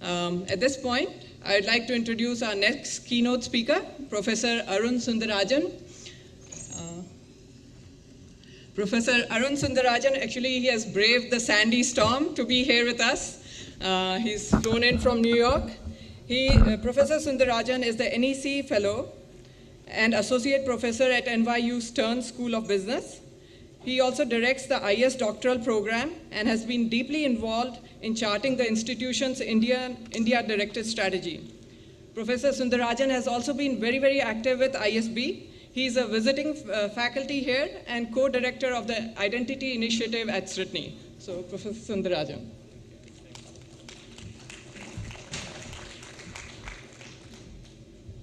At this point, I'd like to introduce our next keynote speaker, Professor Arun Sundarajan. Professor Arun Sundarajan, actually, he has braved the sandy storm to be here with us. He's flown in from New York. Professor Sundarajan is the NEC Fellow and Associate Professor at NYU Stern School of Business. He also directs the IS doctoral program and has been deeply involved in charting the institution's India-directed strategy. Professor Sundarajan has also been very, very active with ISB. He is a visiting faculty here and co-director of the Identity Initiative at SRITNI. So, Professor Sundarajan.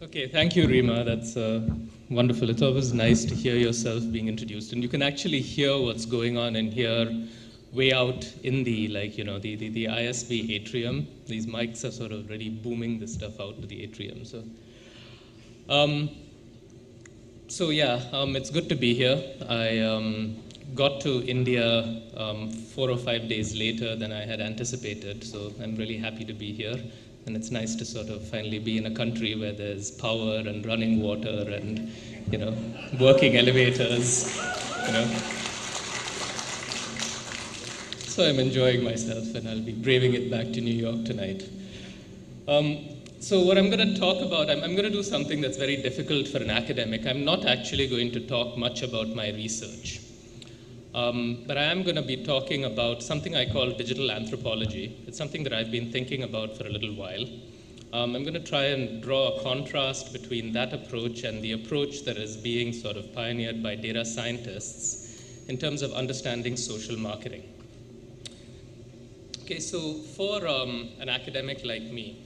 Okay, thank you, Rima. That's wonderful. It's always nice to hear yourself being introduced, and you can actually hear what's going on in here, way out in the the ISB atrium. These mics are sort of really booming this stuff out to the atrium. So yeah, it's good to be here. I got to India 4 or 5 days later than I had anticipated, so I'm really happy to be here. And it's nice to sort of finally be in a country where there's power and running water and, working elevators, So I'm enjoying myself, and I'll be braving it back to New York tonight. So what I'm going to talk about, I'm going to do something that's very difficult for an academic. I'm not actually going to talk much about my research. But I am going to be talking about something I call digital anthropology. It's something that I've been thinking about for a little while. I'm going to try and draw a contrast between that approach and the approach that is being sort of pioneered by data scientists in terms of understanding social marketing. Okay, so for an academic like me,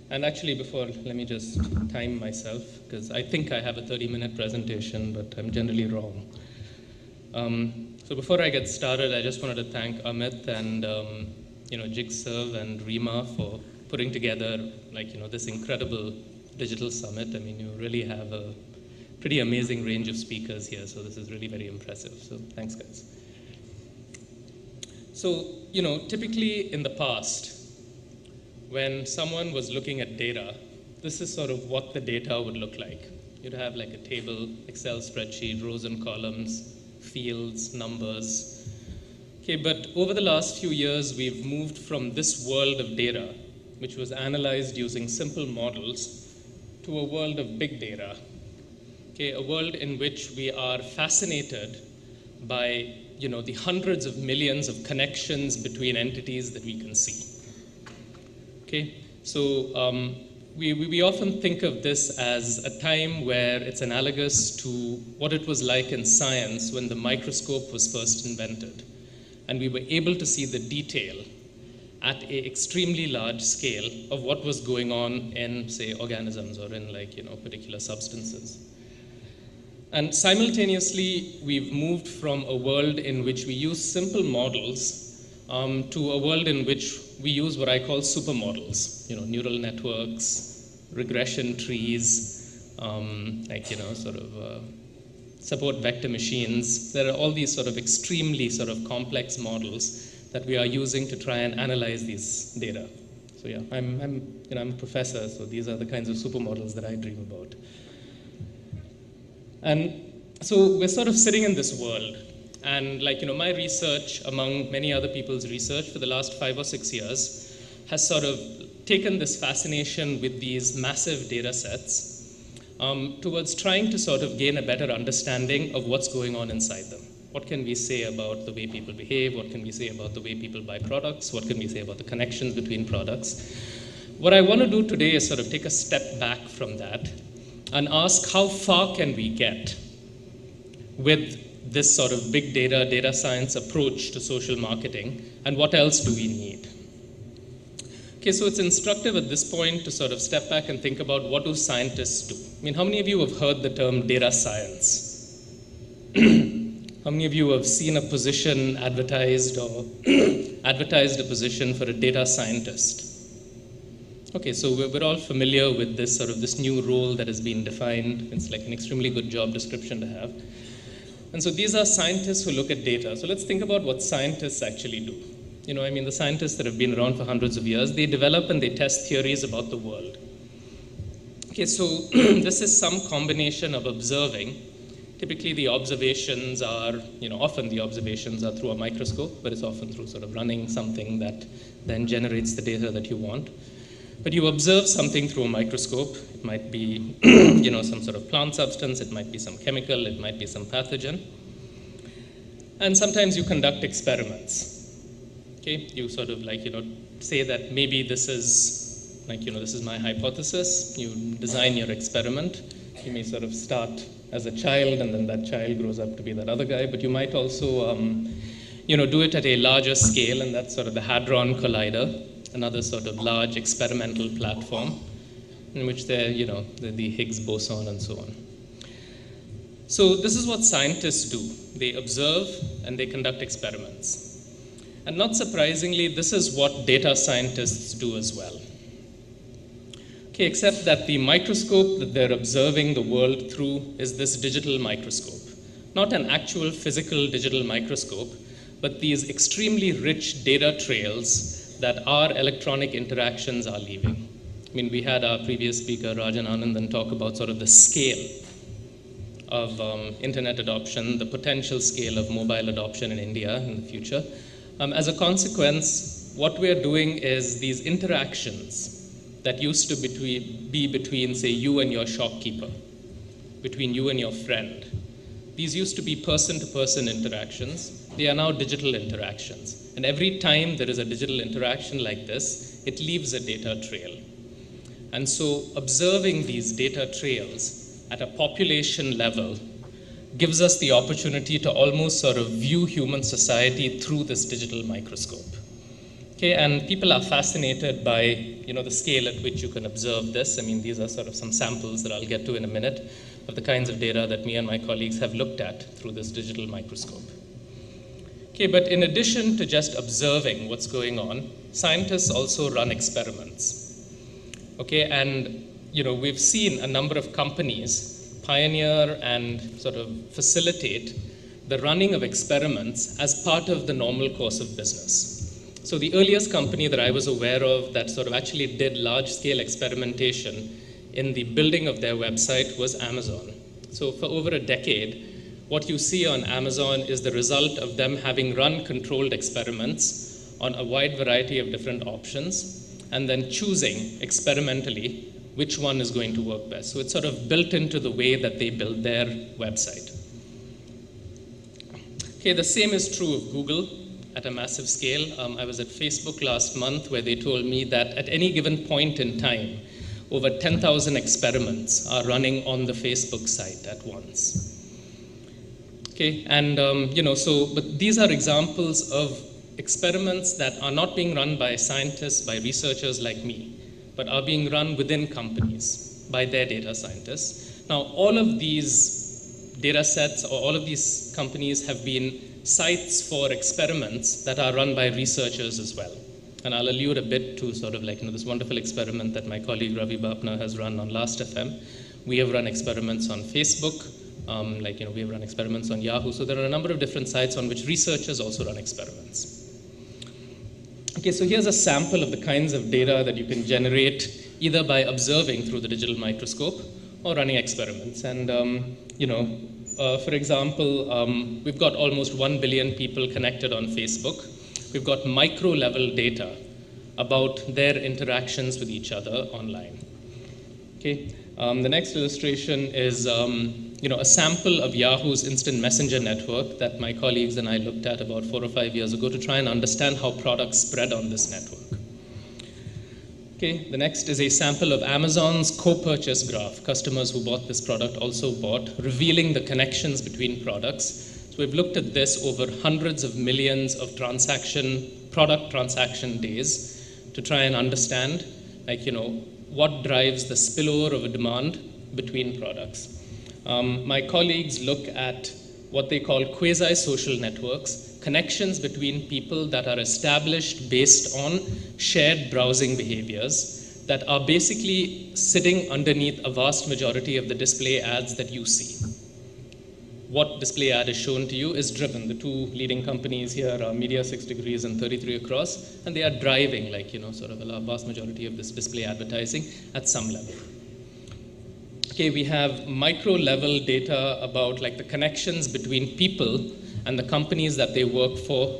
and actually let me just time myself, because I think I have a 30-minute presentation, but I'm generally wrong. So before I get started, I just wanted to thank Amit and Jigsaw and Rima for putting together this incredible digital summit. I mean, you really have a pretty amazing range of speakers here, so this is really very impressive. So thanks, guys. So, typically in the past, when someone was looking at data, this is sort of what the data would look like. You'd have like a table, Excel spreadsheet, rows and columns, fields, numbers. Okay, but over the last few years, we've moved from this world of data, which was analyzed using simple models, to a world of big data. Okay, a world in which we are fascinated by the hundreds of millions of connections between entities that we can see. Okay, so we often think of this as a time where it's analogous to what it was like in science when the microscope was first invented. And we were able to see the detail at an extremely large scale of what was going on in, say, organisms or in particular substances. And simultaneously, we've moved from a world in which we use simple models to a world in which we use what I call supermodels, neural networks, regression trees, support vector machines. There are all these sort of extremely sort of complex models that we are using to try and analyze these data. So yeah, I'm a professor, so these are the kinds of supermodels that I dream about. And so we're sort of sitting in this world. And my research, among many other people's research for the last 5 or 6 years, has sort of taken this fascination with these massive data sets towards trying to sort of gain a better understanding of what's going on inside them. What can we say about the way people behave? What can we say about the way people buy products? What can we say about the connections between products? What I want to do today is sort of take a step back from that and ask how far can we get with this sort of big data, data science approach to social marketing, and what else do we need? Okay, so it's instructive at this point to sort of step back and think about what do scientists do? I mean, how many of you have heard the term data science? How many of you have seen a position advertised or advertised a position for a data scientist? Okay, so we're all familiar with this sort of this new role that has been defined. It's like an extremely good job description to have. And so these are scientists who look at data. So let's think about what scientists actually do. I mean, the scientists that have been around for hundreds of years, they develop and they test theories about the world. Okay, so this is some combination of observing. Typically, the observations are, often the observations are through a microscope, but it's often through sort of running something that then generates the data that you want. But you observe something through a microscope. It might be, some sort of plant substance. It might be some chemical. It might be some pathogen. And sometimes you conduct experiments. Okay, you sort of say that maybe this is this is my hypothesis. You design your experiment. You may sort of start as a child, and then that child grows up to be that other guy. But you might also, do it at a larger scale, and that's sort of the Hadron Collider, another sort of large experimental platform in which there, the Higgs boson and so on. So this is what scientists do. They observe and they conduct experiments. And not surprisingly, this is what data scientists do as well. Okay, except that the microscope that they're observing the world through is this digital microscope. Not an actual physical digital microscope, but these extremely rich data trails that our electronic interactions are leaving. I mean, we had our previous speaker, Rajan Anandan, talk about sort of the scale of internet adoption, the potential scale of mobile adoption in India in the future. As a consequence, what we're doing is these interactions that used to be between, say, you and your shopkeeper, between you and your friend. These used to be person-to-person interactions. They are now digital interactions. And every time there is a digital interaction like this, it leaves a data trail. And so observing these data trails at a population level gives us the opportunity to almost sort of view human society through this digital microscope. Okay, and people are fascinated by the scale at which you can observe this. I mean, these are sort of some samples that I'll get to in a minute of the kinds of data that me and my colleagues have looked at through this digital microscope. Okay, but in addition to just observing what's going on, scientists also run experiments. Okay, and we've seen a number of companies pioneer and sort of facilitate the running of experiments as part of the normal course of business. So the earliest company that I was aware of that sort of actually did large-scale experimentation in the building of their website was Amazon. So for over a decade, what you see on Amazon is the result of them having run controlled experiments on a wide variety of different options and then choosing experimentally which one is going to work best. So it's sort of built into the way that they build their website. Okay, the same is true of Google at a massive scale. I was at Facebook last month where they told me that at any given point in time, over 10,000 experiments are running on the Facebook site at once. Okay, and but these are examples of experiments that are not being run by scientists, by researchers like me, but are being run within companies by their data scientists. Now, all of these data sets or all of these companies have been sites for experiments that are run by researchers as well. And I'll allude a bit to sort of this wonderful experiment that my colleague Ravi Bapna has run on Last.fm. We have run experiments on Facebook, we have run experiments on Yahoo. So there are a number of different sites on which researchers also run experiments. Okay, so here's a sample of the kinds of data that you can generate either by observing through the digital microscope or running experiments. And, for example, we've got almost 1 billion people connected on Facebook. We've got micro-level data about their interactions with each other online. Okay, the next illustration is a sample of Yahoo's instant messenger network that my colleagues and I looked at about 4 or 5 years ago to try and understand how products spread on this network. Okay, the next is a sample of Amazon's co-purchase graph. Customers who bought this product also bought, revealing the connections between products. So we've looked at this over hundreds of millions of product transaction days to try and understand, what drives the spillover of a demand between products. My colleagues look at what they call quasi-social networks, connections between people that are established based on shared browsing behaviors that are basically sitting underneath a vast majority of the display ads that you see. what display ad is shown to you is driven. The two leading companies here are Media 6 Degrees and 33 Across, and they are driving, like, sort of a vast majority of this display advertising at some level. Okay, we have micro level data about like the connections between people and the companies that they work for,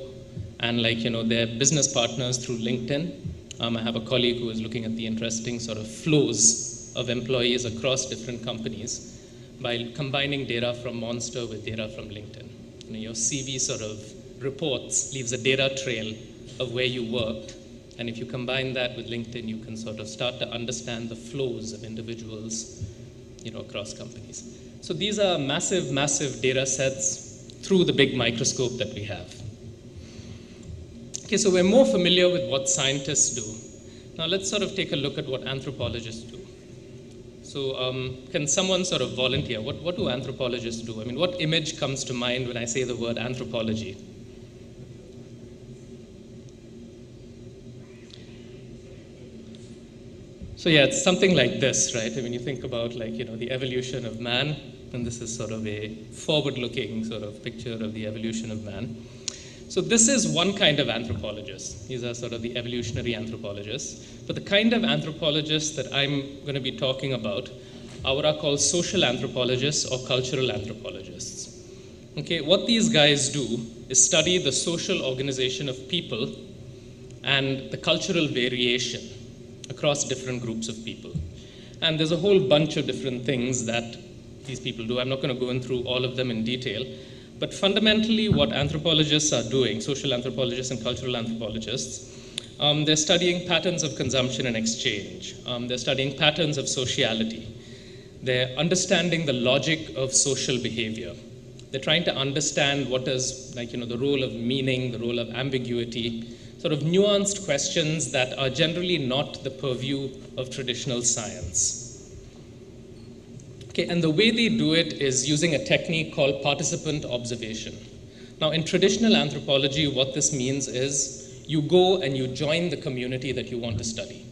and like, their business partners through LinkedIn. I have a colleague who is looking at the interesting sort of flows of employees across different companies by combining data from Monster with data from LinkedIn. Your CV sort of reports leaves a data trail of where you worked, and if you combine that with LinkedIn, you can sort of start to understand the flows of individuals, across companies. So these are massive, massive data sets through the big microscope that we have. Okay, so we're more familiar with what scientists do. Now let's sort of take a look at what anthropologists do. So can someone sort of volunteer? What do anthropologists do? I mean, what image comes to mind when I say the word anthropology? So yeah, it's something like this, right? I mean, you think about like, the evolution of man, and this is sort of a forward-looking sort of picture of the evolution of man. So this is one kind of anthropologist. These are sort of the evolutionary anthropologists. But the kind of anthropologists that I'm going to be talking about are what are called social anthropologists or cultural anthropologists. Okay, what these guys do is study the social organization of people and the cultural variation across different groups of people. And there's a whole bunch of different things that these people do. I'm not going to go through all of them in detail. But fundamentally, what anthropologists are doing, social anthropologists and cultural anthropologists, they're studying patterns of consumption and exchange. They're studying patterns of sociality. They're understanding the logic of social behavior. They're trying to understand what is, like, the role of meaning, the role of ambiguity, sort of nuanced questions that are generally not the purview of traditional science. Okay, and the way they do it is using a technique called participant observation. Now, in traditional anthropology, what this means is you go and you join the community that you want to study.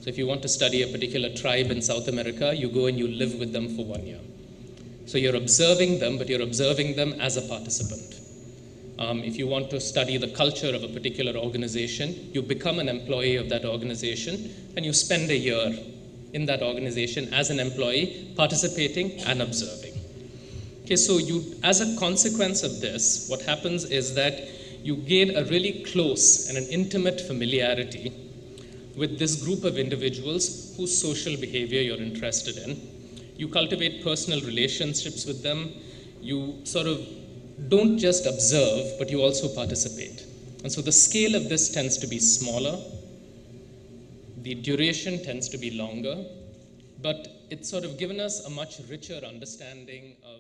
So if you want to study a particular tribe in South America, you go and you live with them for 1 year. So you're observing them, but you're observing them as a participant. If you want to study the culture of a particular organization, you become an employee of that organization, and you spend a year in that organization as an employee, participating and observing. Okay, so as a consequence of this, what happens is that you gain a really close and an intimate familiarity with this group of individuals whose social behavior you're interested in. You cultivate personal relationships with them. You sort of don't just observe, but you also participate. And so the scale of this tends to be smaller. The duration tends to be longer, but it's sort of given us a much richer understanding of